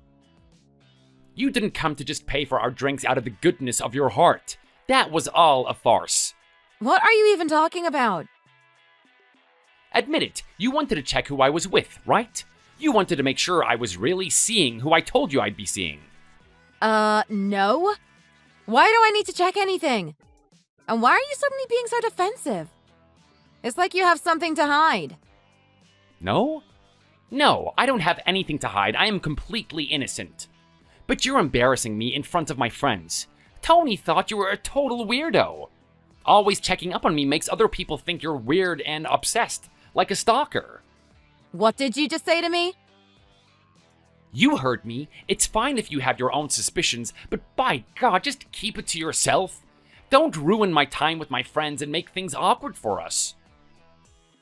You didn't come to just pay for our drinks out of the goodness of your heart. That was all a farce. What are you even talking about? Admit it, you wanted to check who I was with, right? You wanted to make sure I was really seeing who I told you I'd be seeing. No. Why do I need to check anything? And why are you suddenly being so defensive? It's like you have something to hide. No? No, I don't have anything to hide. I am completely innocent. But you're embarrassing me in front of my friends. Tony thought you were a total weirdo. Always checking up on me makes other people think you're weird and obsessed, like a stalker. What did you just say to me? You heard me. It's fine if you have your own suspicions, but by God, just keep it to yourself. Don't ruin my time with my friends and make things awkward for us.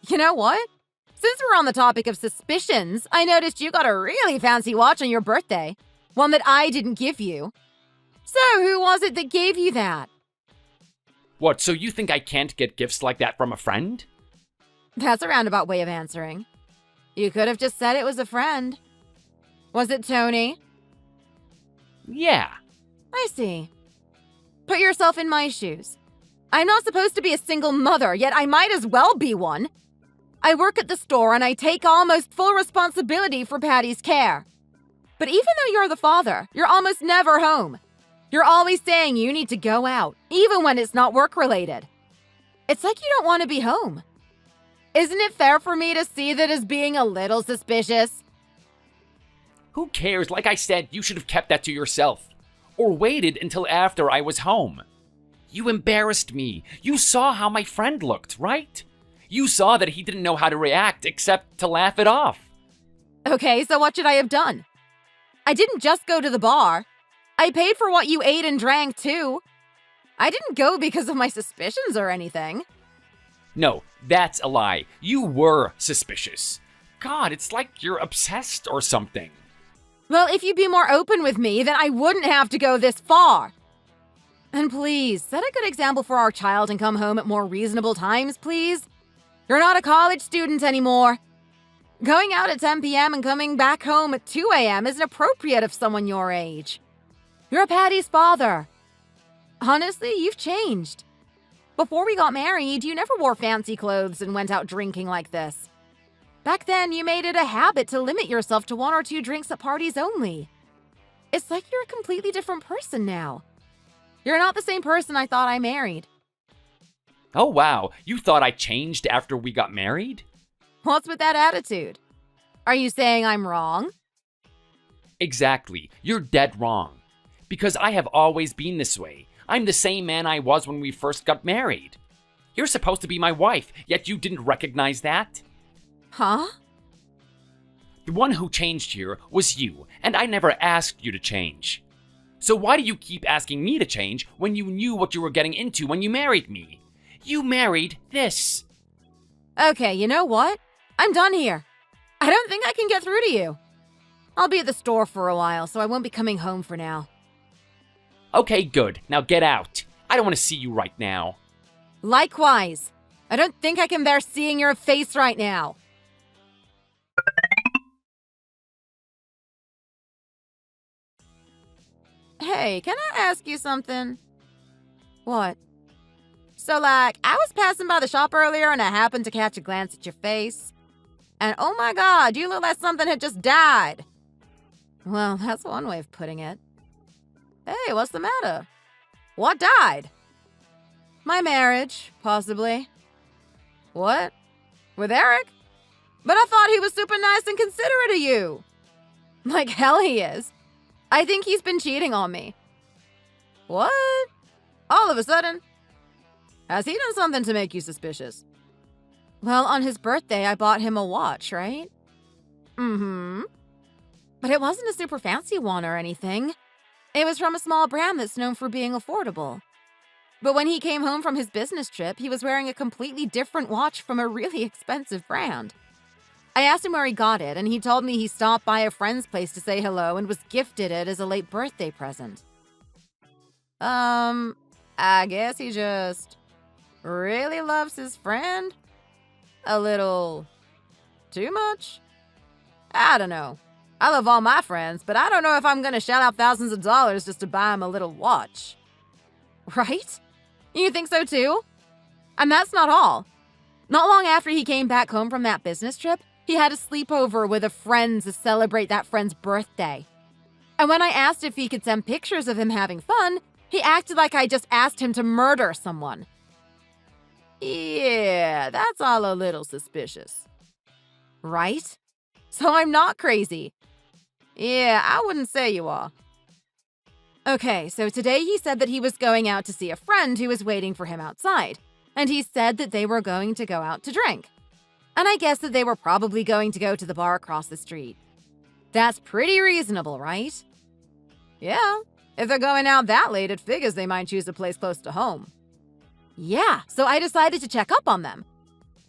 You know what? Since we're on the topic of suspicions, I noticed you got a really fancy watch on your birthday. One that I didn't give you. So, who was it that gave you that? What, so you think I can't get gifts like that from a friend? That's a roundabout way of answering. You could have just said it was a friend. Was it Tony? Yeah. I see. Put yourself in my shoes. I'm not supposed to be a single mother, yet I might as well be one. I work at the store and I take almost full responsibility for Patty's care. But even though you're the father, you're almost never home. You're always saying you need to go out, even when it's not work-related. It's like you don't want to be home. Isn't it fair for me to see that as being a little suspicious? Who cares? Like I said, you should have kept that to yourself. Or waited until after I was home. You embarrassed me. You saw how my friend looked, right? You saw that he didn't know how to react except to laugh it off. Okay, so what should I have done? I didn't just go to the bar. I paid for what you ate and drank, too. I didn't go because of my suspicions or anything. No, that's a lie. You were suspicious. God, it's like you're obsessed or something. Well, if you'd be more open with me, then I wouldn't have to go this far. And please, set a good example for our child and come home at more reasonable times, please. You're not a college student anymore. Going out at 10 p.m. and coming back home at 2 a.m. isn't appropriate of someone your age. You're Patty's father. Honestly, you've changed. Before we got married, you never wore fancy clothes and went out drinking like this. Back then, you made it a habit to limit yourself to 1 or 2 drinks at parties only. It's like you're a completely different person now. You're not the same person I thought I married. Oh wow, you thought I changed after we got married? What's with that attitude? Are you saying I'm wrong? Exactly, you're dead wrong. Because I have always been this way. I'm the same man I was when we first got married. You're supposed to be my wife, yet you didn't recognize that? Huh? The one who changed here was you, and I never asked you to change. So why do you keep asking me to change when you knew what you were getting into when you married me? You married this. Okay, you know what? I'm done here. I don't think I can get through to you. I'll be at the store for a while, so I won't be coming home for now. Okay, good. Now get out. I don't want to see you right now. Likewise. I don't think I can bear seeing your face right now. Hey, can I ask you something? What? So, I was passing by the shop earlier and I happened to catch a glance at your face. And oh my god, you look like something had just died. Well, that's one way of putting it. Hey, what's the matter? What died? My marriage, possibly. What? With Eric? But I thought he was super nice and considerate of you. Like hell he is. I think he's been cheating on me. What? All of a sudden? Has he done something to make you suspicious? Well, on his birthday, I bought him a watch, right? Mm-hmm. But it wasn't a super fancy one or anything. It was from a small brand that's known for being affordable. But when he came home from his business trip, he was wearing a completely different watch from a really expensive brand. I asked him where he got it, and he told me he stopped by a friend's place to say hello and was gifted it as a late birthday present. I guess he just really loves his friend? A little too much? I don't know. I love all my friends, but I don't know if I'm gonna shell out thousands of dollars just to buy him a little watch. Right? You think so too? And that's not all. Not long after he came back home from that business trip, he had a sleepover with a friend to celebrate that friend's birthday. And when I asked if he could send pictures of him having fun, he acted like I just asked him to murder someone. Yeah, that's all a little suspicious. Right? So I'm not crazy. Yeah, I wouldn't say you are. Okay, so today he said that he was going out to see a friend who was waiting for him outside, and he said that they were going to go out to drink. And I guess that they were probably going to go to the bar across the street. That's pretty reasonable, right? Yeah, if they're going out that late, it figures they might choose a place close to home. Yeah, so I decided to check up on them.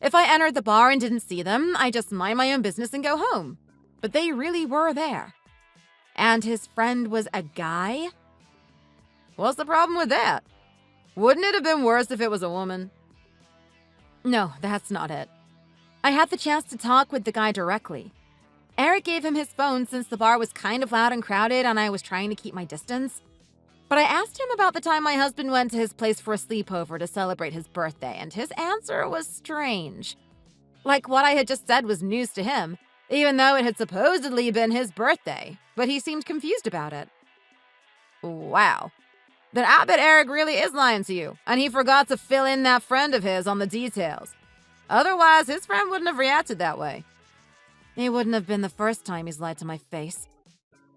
If I entered the bar and didn't see them, I just mind my own business and go home. But they really were there. And his friend was a guy? What's the problem with that? Wouldn't it have been worse if it was a woman? No, that's not it. I had the chance to talk with the guy directly. Eric gave him his phone since the bar was kind of loud and crowded and I was trying to keep my distance. But I asked him about the time my husband went to his place for a sleepover to celebrate his birthday, and his answer was strange. Like what I had just said was news to him, even though it had supposedly been his birthday, but he seemed confused about it. Wow. Then I bet Eric really is lying to you, and he forgot to fill in that friend of his on the details. Otherwise, his friend wouldn't have reacted that way. It wouldn't have been the first time he's lied to my face.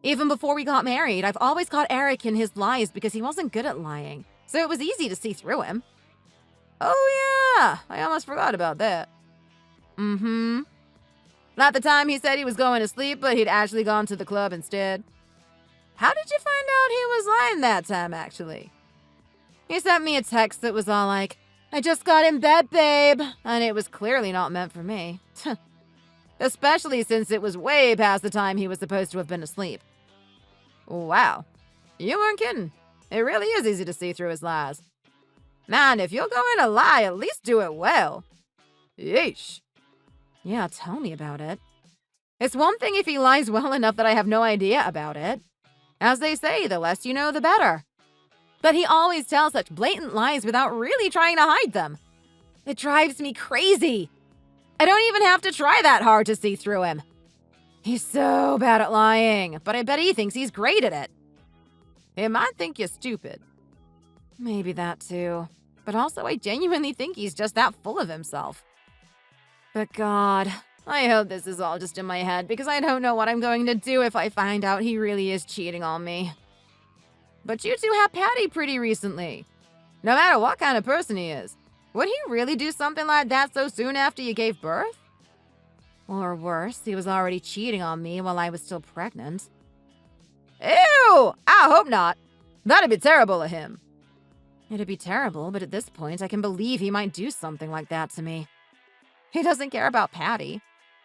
Even before we got married, I've always caught Eric in his lies because he wasn't good at lying, so it was easy to see through him. Oh yeah, I almost forgot about that. Mm-hmm. At the time he said he was going to sleep, but he'd actually gone to the club instead. How did you find out he was lying that time, actually? He sent me a text that was all like, I just got in bed, babe, and it was clearly not meant for me. especially since it was way past the time he was supposed to have been asleep. Wow, you weren't kidding. It really is easy to see through his lies. Man, if you're going to lie, at least do it well. Yeesh. Yeah, tell me about it. It's one thing if he lies well enough that I have no idea about it. As they say, the less you know, the better. But he always tells such blatant lies without really trying to hide them. It drives me crazy. I don't even have to try that hard to see through him. He's so bad at lying, but I bet he thinks he's great at it. He might think you're stupid. Maybe that too. But also I genuinely think he's just that full of himself. But God, I hope this is all just in my head because I don't know what I'm going to do if I find out he really is cheating on me. But you two had Patty pretty recently. No matter what kind of person he is, would he really do something like that so soon after you gave birth? Or worse, he was already cheating on me while I was still pregnant. Ew! I hope not. That'd be terrible of him. It'd be terrible, but at this point, I can believe he might do something like that to me. He doesn't care about Patty.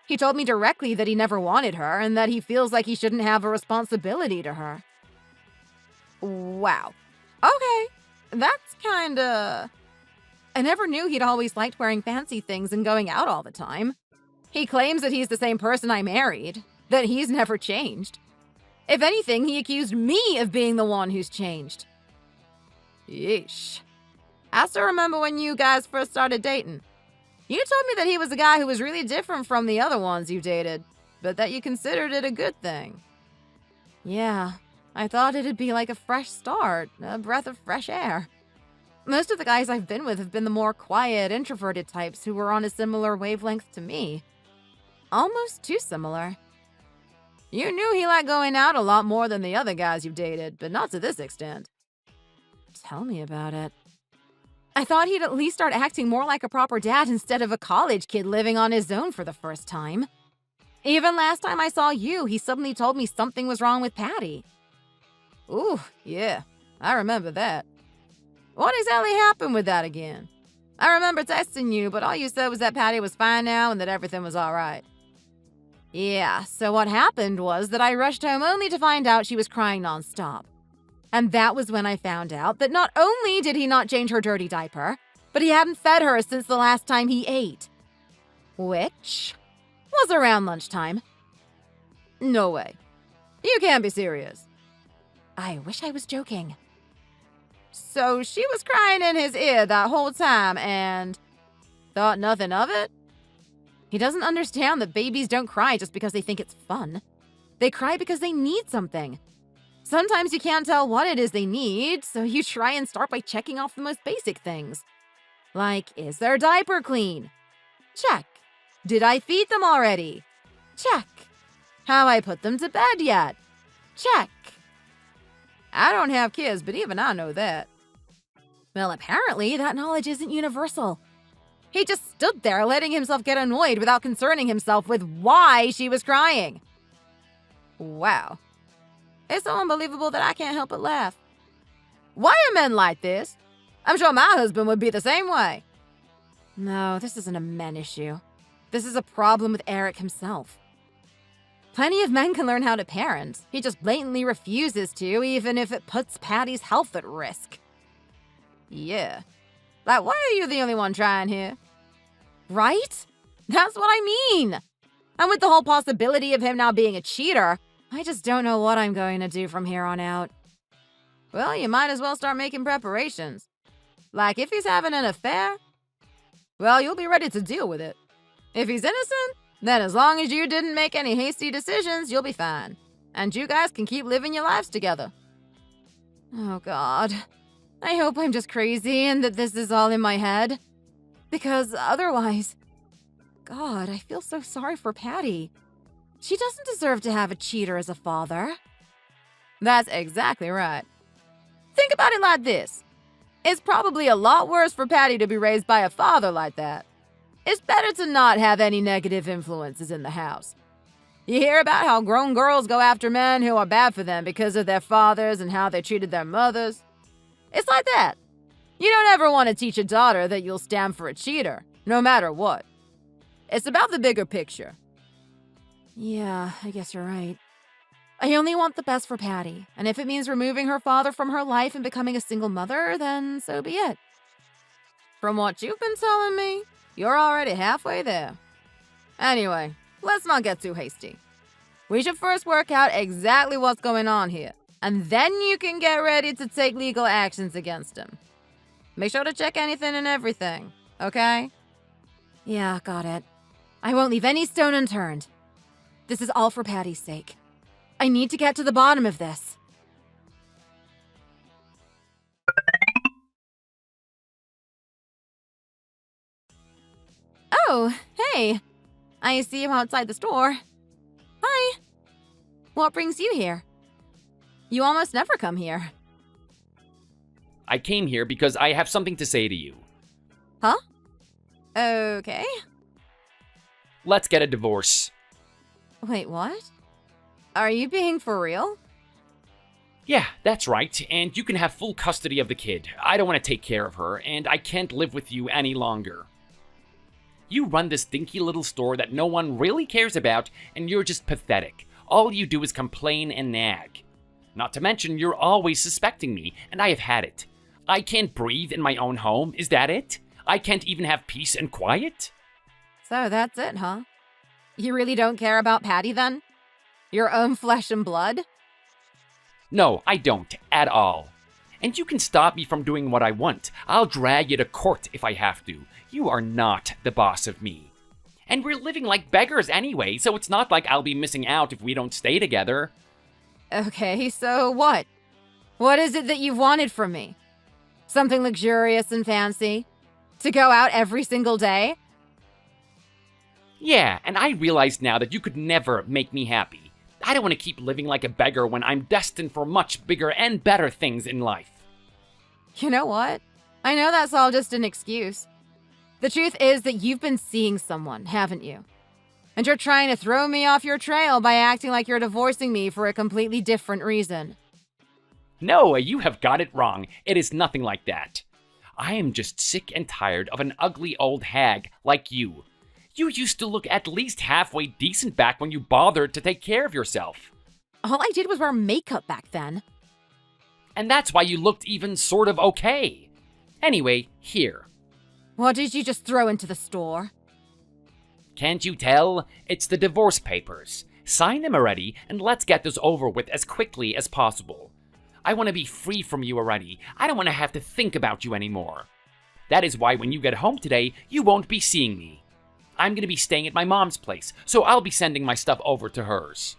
He told me directly that he never wanted her and that he feels like he shouldn't have a responsibility to her. Wow. Okay. That's kinda... I never knew he'd always liked wearing fancy things and going out all the time. He claims that he's the same person I married, that he's never changed. If anything, he accused me of being the one who's changed. Yeesh. I still remember when you guys first started dating. You told me that he was a guy who was really different from the other ones you dated, but that you considered it a good thing. Yeah, I thought it'd be like a fresh start, a breath of fresh air. Most of the guys I've been with have been the more quiet, introverted types who were on a similar wavelength to me. Almost too similar. You knew he liked going out a lot more than the other guys you've dated, but not to this extent. Tell me about it. I thought he'd at least start acting more like a proper dad instead of a college kid living on his own for the first time. Even last time I saw you, he suddenly told me something was wrong with Patty. Ooh, yeah, I remember that. What exactly happened with that again? I remember texting you, but all you said was that Patty was fine now and that everything was all right. Yeah, so what happened was that I rushed home only to find out she was crying nonstop. And that was when I found out that not only did he not change her dirty diaper, but he hadn't fed her since the last time he ate. Which was around lunchtime. No way. You can't be serious. I wish I was joking. So she was crying in his ear that whole time and thought nothing of it? He doesn't understand that babies don't cry just because they think it's fun. They cry because they need something. Sometimes you can't tell what it is they need, so you try and start by checking off the most basic things. Like, is their diaper clean? Check. Did I feed them already? Check. Have I put them to bed yet? Check. I don't have kids, but even I know that. Well, apparently that knowledge isn't universal. He just stood there letting himself get annoyed without concerning himself with why she was crying. Wow. It's so unbelievable that I can't help but laugh. Why are men like this? I'm sure my husband would be the same way. No, this isn't a men issue. This is a problem with Eric himself. Plenty of men can learn how to parent. He just blatantly refuses to, even if it puts Patty's health at risk. Yeah. Like, why are you the only one trying here? Right? That's what I mean. And with the whole possibility of him now being a cheater, I just don't know what I'm going to do from here on out. Well, you might as well start making preparations. Like, if he's having an affair, well, you'll be ready to deal with it. If he's innocent, then as long as you didn't make any hasty decisions, you'll be fine. And you guys can keep living your lives together. Oh, God. I hope I'm just crazy and that this is all in my head. Because otherwise... God, I feel so sorry for Patty. She doesn't deserve to have a cheater as a father. That's exactly right. Think about it like this. It's probably a lot worse for Patty to be raised by a father like that. It's better to not have any negative influences in the house. You hear about how grown girls go after men who are bad for them because of their fathers and how they treated their mothers. It's like that. You don't ever want to teach a daughter that you'll stand for a cheater, no matter what. It's about the bigger picture. Yeah, I guess you're right. I only want the best for Patty, and if it means removing her father from her life and becoming a single mother, then so be it. From what you've been telling me, you're already halfway there. Anyway, let's not get too hasty. We should first work out exactly what's going on here, and then you can get ready to take legal actions against him. Make sure to check anything and everything, okay? Yeah, got it. I won't leave any stone unturned. This is all for Patty's sake. I need to get to the bottom of this. Oh, hey. I see you outside the store. Hi. What brings you here? You almost never come here. I came here because I have something to say to you. Huh? Okay. Let's get a divorce. Wait, what? Are you being for real? Yeah, that's right, and you can have full custody of the kid. I don't want to take care of her, and I can't live with you any longer. You run this dinky little store that no one really cares about, and you're just pathetic. All you do is complain and nag. Not to mention, you're always suspecting me, and I have had it. I can't breathe in my own home, is that it? I can't even have peace and quiet? So that's it, huh? You really don't care about Patty, then? Your own flesh and blood? No, I don't, at all. And you can stop me from doing what I want. I'll drag you to court if I have to. You are not the boss of me. And we're living like beggars anyway, so it's not like I'll be missing out if we don't stay together. Okay, so what? What is it that you've wanted from me? Something luxurious and fancy? To go out every single day? Yeah, and I realize now that you could never make me happy. I don't want to keep living like a beggar when I'm destined for much bigger and better things in life. You know what? I know that's all just an excuse. The truth is that you've been seeing someone, haven't you? And you're trying to throw me off your trail by acting like you're divorcing me for a completely different reason. No, you have got it wrong. It is nothing like that. I am just sick and tired of an ugly old hag like you. You used to look at least halfway decent back when you bothered to take care of yourself. All I did was wear makeup back then. And that's why you looked even sort of okay. Anyway, here. What did you just throw into the store? Can't you tell? It's the divorce papers. Sign them already, and let's get this over with as quickly as possible. I want to be free from you already. I don't want to have to think about you anymore. That is why when you get home today, you won't be seeing me. I'm going to be staying at my mom's place, so I'll be sending my stuff over to hers.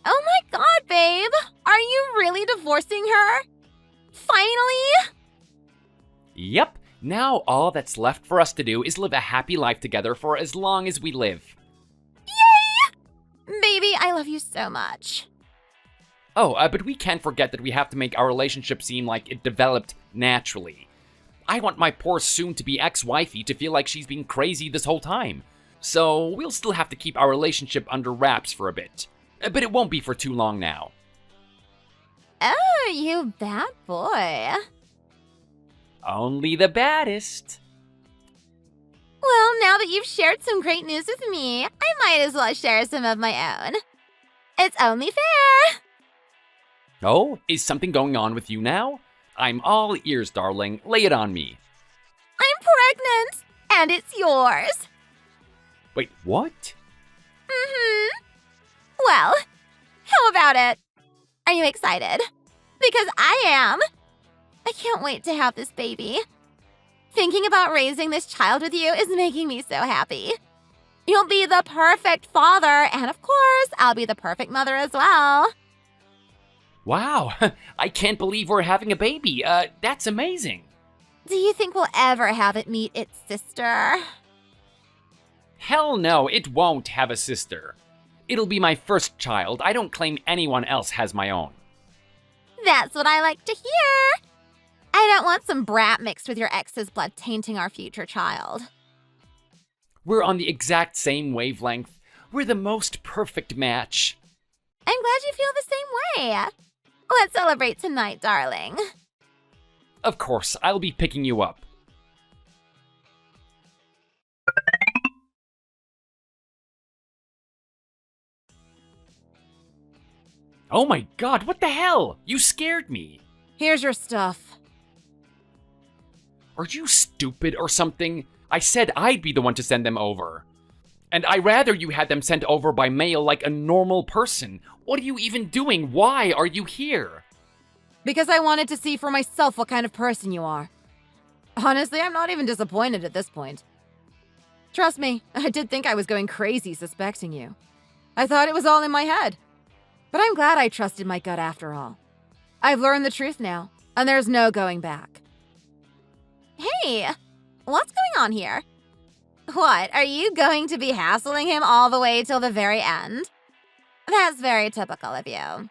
Oh my god, babe! Are you really divorcing her? Finally? Yep, now all that's left for us to do is live a happy life together for as long as we live. Yay! Baby, I love you so much. Oh, but we can't forget that we have to make our relationship seem like it developed naturally. I want my poor soon-to-be ex-wifey to feel like she's been crazy this whole time. So we'll still have to keep our relationship under wraps for a bit. But it won't be for too long now. Oh, you bad boy. Only the baddest. Well, now that you've shared some great news with me, I might as well share some of my own. It's only fair. Oh, is something going on with you now? I'm all ears, darling. Lay it on me. I'm pregnant, and it's yours. Wait, what? Well, how about it? Are you excited? Because I am. I can't wait to have this baby. Thinking about raising this child with you is making me so happy. You'll be the perfect father, and of course, I'll be the perfect mother as well. Wow, I can't believe we're having a baby. That's amazing. Do you think we'll ever have it meet its sister? Hell no, it won't have a sister. It'll be my first child. I don't claim anyone else has my own. That's what I like to hear. I don't want some brat mixed with your ex's blood tainting our future child. We're on the exact same wavelength. We're the most perfect match. I'm glad you feel the same way. Let's celebrate tonight, darling. Of course, I'll be picking you up. Oh my god, what the hell? You scared me. Here's your stuff. Are you stupid or something? I said I'd be the one to send them over. And I rather you had them sent over by mail like a normal person. What are you even doing? Why are you here? Because I wanted to see for myself what kind of person you are. Honestly, I'm not even disappointed at this point. Trust me, I did think I was going crazy suspecting you. I thought it was all in my head. But I'm glad I trusted my gut after all. I've learned the truth now, and there's no going back. Hey, what's going on here? What, are you going to be hassling him all the way till the very end? That's very typical of you.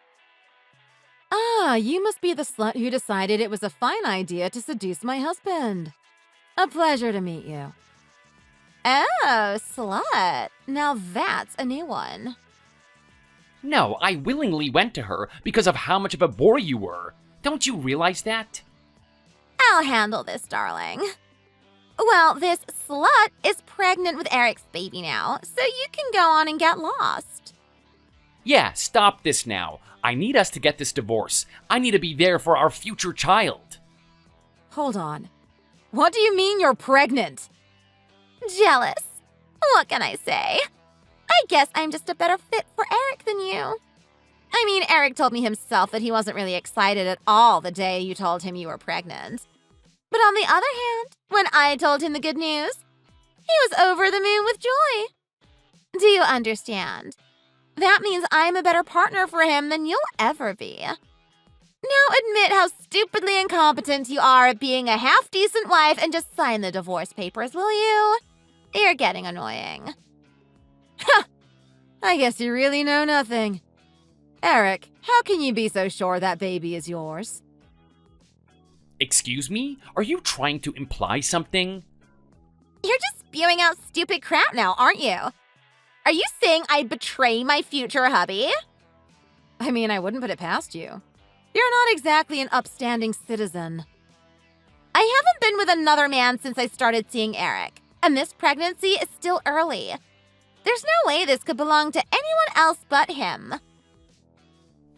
Ah, you must be the slut who decided it was a fine idea to seduce my husband. A pleasure to meet you. Oh, slut. Now that's a new one. No, I willingly went to her because of how much of a bore you were. Don't you realize that? I'll handle this, darling. Well, this slut is pregnant with Eric's baby now, so you can go on and get lost. Yeah, stop this now. I need us to get this divorce. I need to be there for our future child. Hold on. What do you mean you're pregnant? Jealous. What can I say? I guess I'm just a better fit for Eric than you. I mean, Eric told me himself that he wasn't really excited at all the day you told him you were pregnant. But on the other hand, when I told him the good news, he was over the moon with joy. Do you understand? That means I'm a better partner for him than you'll ever be. Now admit how stupidly incompetent you are at being a half-decent wife and just sign the divorce papers, will you? You're getting annoying. Ha! I guess you really know nothing. Eric, how can you be so sure that baby is yours? Excuse me? Are you trying to imply something? You're just spewing out stupid crap now, aren't you? Are you saying I'd betray my future hubby? I mean, I wouldn't put it past you. You're not exactly an upstanding citizen. I haven't been with another man since I started seeing Eric, and this pregnancy is still early. There's no way this could belong to anyone else but him.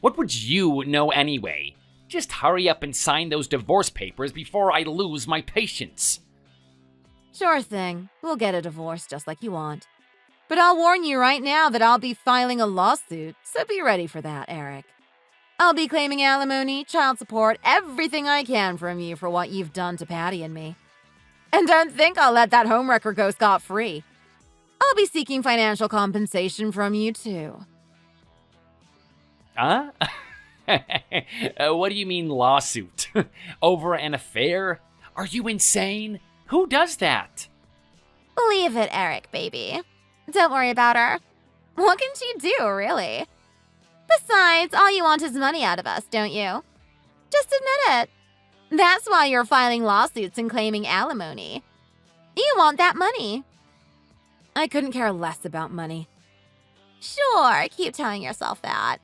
What would you know anyway? Just hurry up and sign those divorce papers before I lose my patience. Sure thing. We'll get a divorce just like you want. But I'll warn you right now that I'll be filing a lawsuit, so be ready for that, Eric. I'll be claiming alimony, child support, everything I can from you for what you've done to Patty and me. And don't think I'll let that homewrecker go scot-free. I'll be seeking financial compensation from you, too. Huh? What do you mean lawsuit? Over an affair? Are you insane? Who does that? Leave it, Eric, baby. Don't worry about her. What can she do, really? Besides, all you want is money out of us, don't you? Just admit it. That's why you're filing lawsuits and claiming alimony. You want that money. I couldn't care less about money. Sure, keep telling yourself that.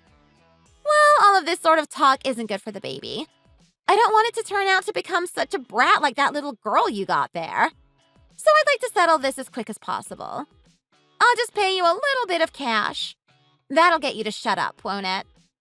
Well, all of this sort of talk isn't good for the baby. I don't want it to turn out to become such a brat like that little girl you got there. So I'd like to settle this as quick as possible. I'll just pay you a little bit of cash. That'll get you to shut up, won't it?